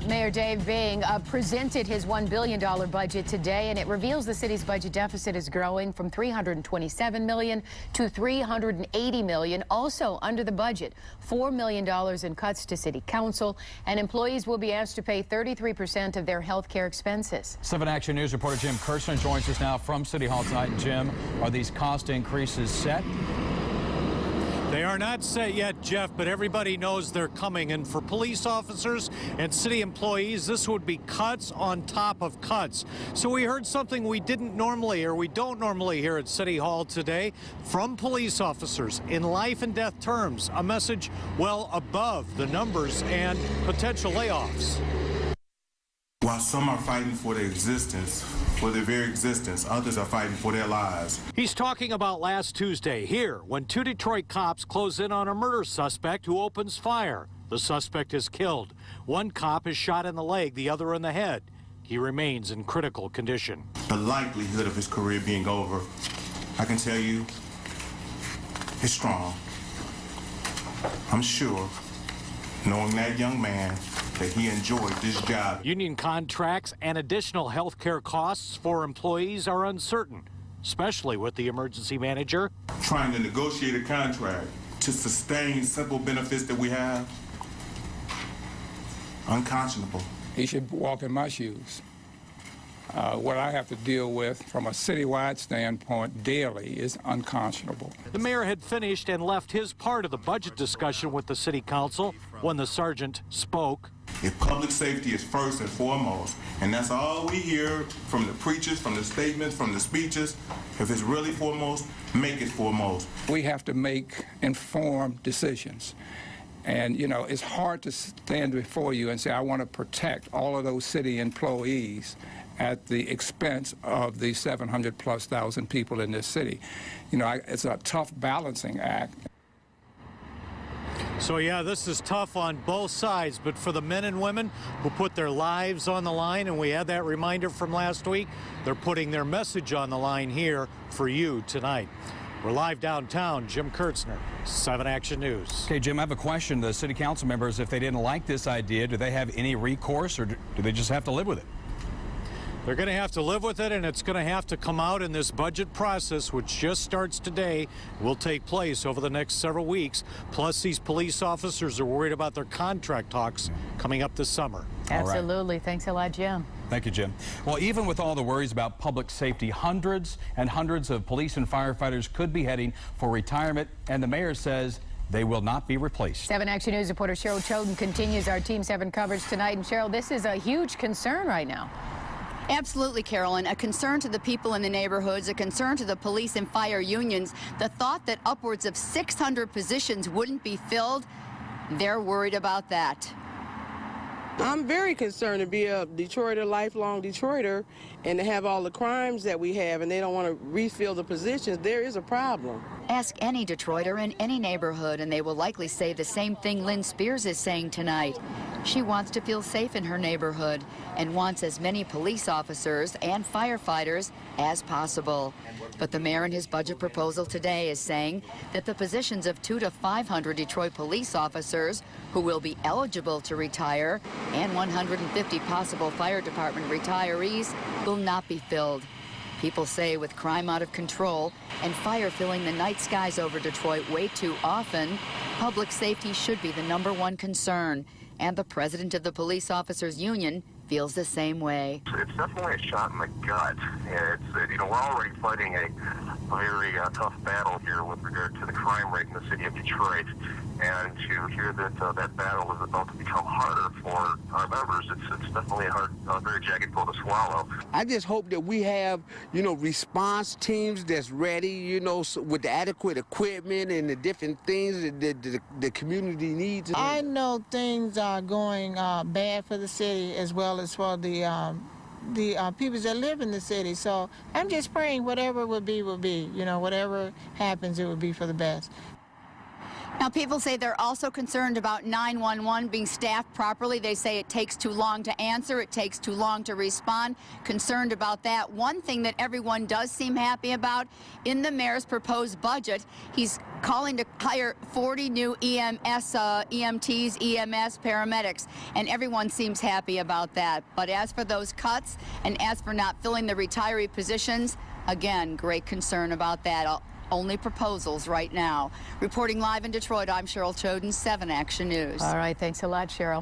Mayor Dave Bing presented his $1 billion budget today, and it reveals the city's budget deficit is growing from $327 million to $380 million. Also under the budget, $4 million in cuts to city council, and employees will be asked to pay 33% of their health care expenses. 7 Action News reporter Jim Kirchner joins us now from City Hall tonight. Jim, are these cost increases set? They are not set yet, Jeff, but everybody knows they're coming. And for police officers and city employees, this would be cuts on top of cuts. So we heard something we don't normally hear at City Hall today from police officers in life and death terms, a message well above the numbers and potential layoffs. While some are fighting for their existence, for their very existence, others are fighting for their lives. He's talking about last Tuesday here when 2 Detroit cops close in on a murder suspect who opens fire. The suspect is killed. One cop is shot in the leg, the other in the head. He remains in critical condition. The likelihood of his career being over, I can tell you, is strong. I'm sure, knowing that young man, that he enjoyed this job. Union contracts and additional health care costs for employees are uncertain, especially with the emergency manager. Trying to negotiate a contract to sustain simple benefits that we have, unconscionable. He should walk in my shoes. What I have to deal with from a citywide standpoint daily is unconscionable. The mayor had finished and left his part of the budget discussion with the city council when the sergeant spoke. If public safety is first and foremost, and that's all we hear from the preachers, from the statements, from the speeches, if it's really foremost, make it foremost. We have to make informed decisions. And, you know, it's hard to stand before you and say, I want to protect all of those city employees at the expense of the 700+ people in this city. You know, it's a tough balancing act. So yeah, this is tough on both sides, but for the men and women who put their lives on the line, and we had that reminder from last week, they're putting their message on the line here for you tonight. We're live downtown. Jim Kirchner, 7 Action News. Okay, Jim, I have a question. The city council members, if they didn't like this idea, do they have any recourse, or do they just have to live with it? They're going to have to live with it, and it's going to have to come out in this budget process, which just starts today, will take place over the next several weeks. Plus, these police officers are worried about their contract talks coming up this summer. Absolutely. Right. Thanks a lot, Jim. Thank you, Jim. Well, even with all the worries about public safety, hundreds and hundreds of police and firefighters could be heading for retirement, and the mayor says they will not be replaced. 7 Action News reporter Cheryl Choden continues our Team 7 coverage tonight. And Cheryl, this is a huge concern right now. Absolutely, Carolyn. A concern to the people in the neighborhoods, a concern to the police and fire unions. The thought that upwards of 600 positions wouldn't be filled, they're worried about that. I'm very concerned to be a Detroiter, lifelong Detroiter, and to have all the crimes that we have, and they don't want to refill the positions. There is a problem. Ask any Detroiter in any neighborhood, and they will likely say the same thing Lynn Spears is saying tonight. She wants to feel safe in her neighborhood and wants as many police officers and firefighters as possible. But the mayor in his budget proposal today is saying that the positions of 200 to 500 Detroit police officers who will be eligible to retire and 150 possible fire department retirees will not be filled. People say with crime out of control and fire filling the night skies over Detroit way too often, public safety should be the #1 concern. And the president of the Police Officers Union feels the same way. It's definitely a shot in the gut. It's, we're already fighting a very tough battle here with regard to the crime rate in the city of Detroit. And to hear that that battle is about to become harder for our members, it's definitely a very jagged pill to swallow. I just hope that we have, response teams that's ready, with the adequate equipment and the different things that the community needs. I know things are going bad for the city as well as for the people that live in the city. So I'm just praying whatever will be. Whatever happens, it will be for the best. Now, people say they're also concerned about 911 being staffed properly. They say it takes too long to answer, it takes too long to respond. Concerned about that. One thing that everyone does seem happy about, in the mayor's proposed budget, he's calling to hire 40 new EMTs, EMS, paramedics, and everyone seems happy about that. But as for those cuts, and as for not filling the retiree positions, again, great concern about that. Only proposals right now. Reporting live in Detroit, I'm Cheryl Choden, 7 Action News. All right, thanks a lot, Cheryl.